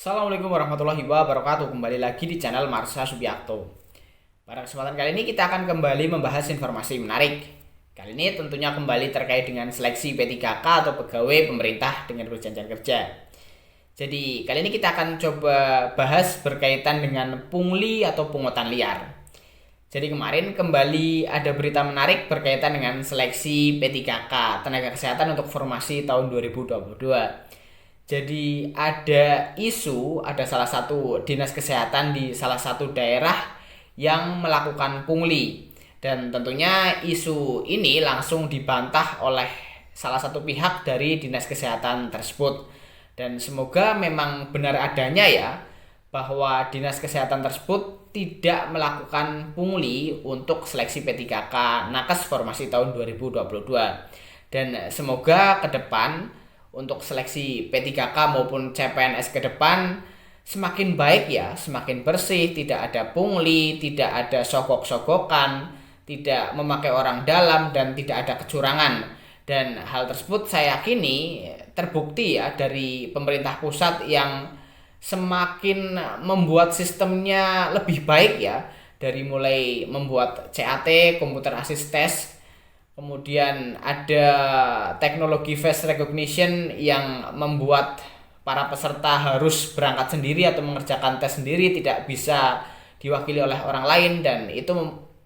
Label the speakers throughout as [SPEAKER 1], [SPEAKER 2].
[SPEAKER 1] Assalamualaikum warahmatullahi wabarakatuh. Kembali lagi di channel Marsha Subiakto. Pada kesempatan kali ini kita akan kembali membahas informasi menarik. Kali ini tentunya kembali terkait dengan seleksi P3K atau pegawai pemerintah dengan perjanjian kerja. Jadi kali ini kita akan coba bahas berkaitan dengan pungli atau pungutan liar. Jadi kemarin kembali ada berita menarik berkaitan dengan seleksi P3K tenaga kesehatan untuk formasi tahun 2022. Jadi ada salah satu dinas kesehatan di salah satu daerah yang melakukan pungli. Dan tentunya isu ini langsung dibantah oleh salah satu pihak dari dinas kesehatan tersebut. Dan semoga memang benar adanya ya, bahwa dinas kesehatan tersebut tidak melakukan pungli untuk seleksi P3K nakes formasi tahun 2022. Dan semoga ke depan untuk seleksi P3K maupun CPNS ke depan semakin baik ya, semakin bersih, tidak ada pungli, tidak ada sogok-sogokan, tidak memakai orang dalam, dan tidak ada kecurangan. Dan hal tersebut saya yakini terbukti ya dari pemerintah pusat yang semakin membuat sistemnya lebih baik ya, dari mulai membuat CAT, computer assist test. Kemudian ada teknologi face recognition yang membuat para peserta harus berangkat sendiri atau mengerjakan tes sendiri, tidak bisa diwakili oleh orang lain. Dan itu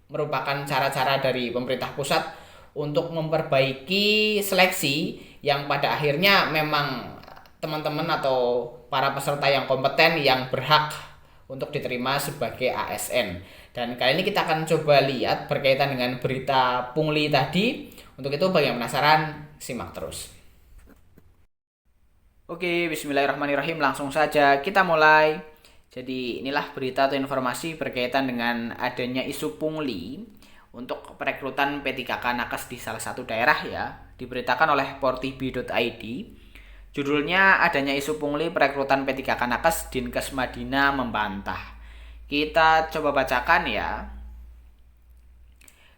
[SPEAKER 1] merupakan cara-cara dari pemerintah pusat untuk memperbaiki seleksi yang pada akhirnya memang teman-teman atau para peserta yang kompeten yang berhak untuk diterima sebagai ASN. Dan kali ini kita akan coba lihat berkaitan dengan berita pungli tadi. Untuk itu bagi yang penasaran, simak terus. Oke, bismillahirrahmanirrahim. Langsung saja kita mulai. Jadi inilah berita atau informasi berkaitan dengan adanya isu pungli untuk perekrutan P3K nakes di salah satu daerah ya. Diberitakan oleh portibi.id. Judulnya, adanya isu pungli perekrutan P3K nakes, Dinkes Madinah membantah. Kita coba bacakan ya.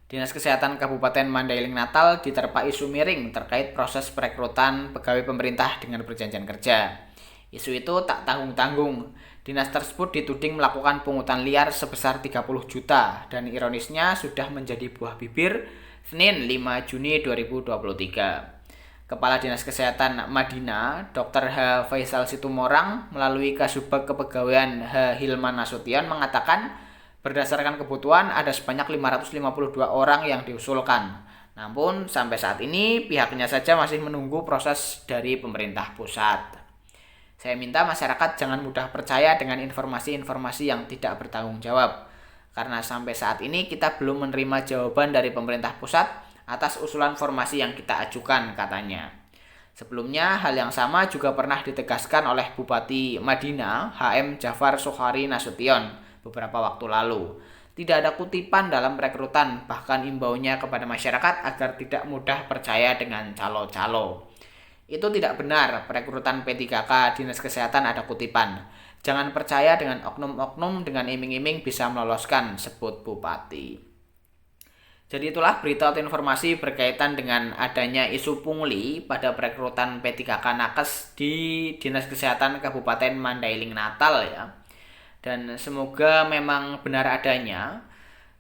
[SPEAKER 1] Dinas Kesehatan Kabupaten Mandailing Natal diterpa isu miring terkait proses perekrutan pegawai pemerintah dengan perjanjian kerja. Isu itu tak tanggung-tanggung. Dinas tersebut dituding melakukan pungutan liar sebesar 30 juta dan ironisnya sudah menjadi buah bibir Senin 5 Juni 2023. Kepala Dinas Kesehatan Madinah, Dr. H. Faisal Situmorang, melalui Kasubag Kepegawaian H. Hilman Nasution mengatakan berdasarkan kebutuhan ada sebanyak 552 orang yang diusulkan. Namun sampai saat ini pihaknya saja masih menunggu proses dari pemerintah pusat. Saya minta masyarakat jangan mudah percaya dengan informasi-informasi yang tidak bertanggung jawab. Karena sampai saat ini kita belum menerima jawaban dari pemerintah pusat atas usulan formasi yang kita ajukan, katanya. Sebelumnya, hal yang sama juga pernah ditegaskan oleh Bupati Madinah, HM Jafar Sohari Nasution, beberapa waktu lalu. Tidak ada kutipan dalam perekrutan, bahkan imbaunya kepada masyarakat agar tidak mudah percaya dengan calo-calo. Itu tidak benar, perekrutan P3K Dinas Kesehatan ada kutipan. Jangan percaya dengan oknum-oknum dengan iming-iming bisa meloloskan, sebut Bupati. Jadi itulah berita atau informasi berkaitan dengan adanya isu pungli pada perekrutan P3K nakes di Dinas Kesehatan Kabupaten Mandailing Natal ya. Dan semoga memang benar adanya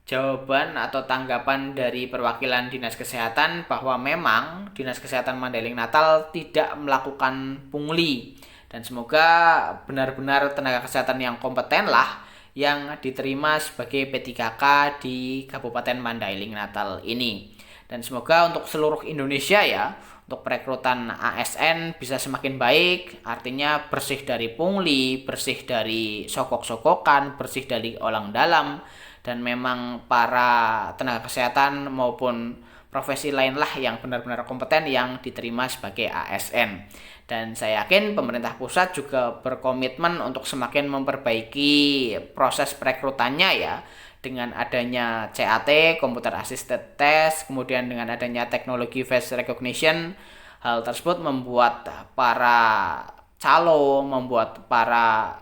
[SPEAKER 1] jawaban atau tanggapan dari perwakilan Dinas Kesehatan bahwa memang Dinas Kesehatan Mandailing Natal tidak melakukan pungli. Dan semoga benar-benar tenaga kesehatan yang kompeten lah yang diterima sebagai P3K di Kabupaten Mandailing Natal ini. Dan semoga untuk seluruh Indonesia ya, untuk perekrutan ASN bisa semakin baik, artinya bersih dari pungli, bersih dari sokok-sokokan, bersih dari orang dalam, dan memang para tenaga kesehatan maupun profesi lainlah yang benar-benar kompeten yang diterima sebagai ASN. Dan saya yakin pemerintah pusat juga berkomitmen untuk semakin memperbaiki proses perekrutannya ya, dengan adanya CAT, Computer Assisted Test, kemudian dengan adanya teknologi face recognition. Hal tersebut membuat para membuat para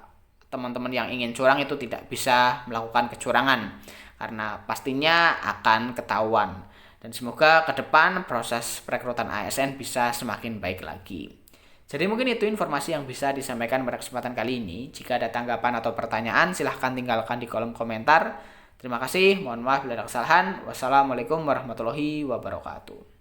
[SPEAKER 1] teman-teman yang ingin curang itu tidak bisa melakukan kecurangan, karena pastinya akan ketahuan. Dan semoga ke depan proses perekrutan ASN bisa semakin baik lagi. Jadi mungkin itu informasi yang bisa disampaikan pada kesempatan kali ini. Jika ada tanggapan atau pertanyaan, silahkan tinggalkan di kolom komentar. Terima kasih, mohon maaf bila ada kesalahan. Wassalamualaikum warahmatullahi wabarakatuh.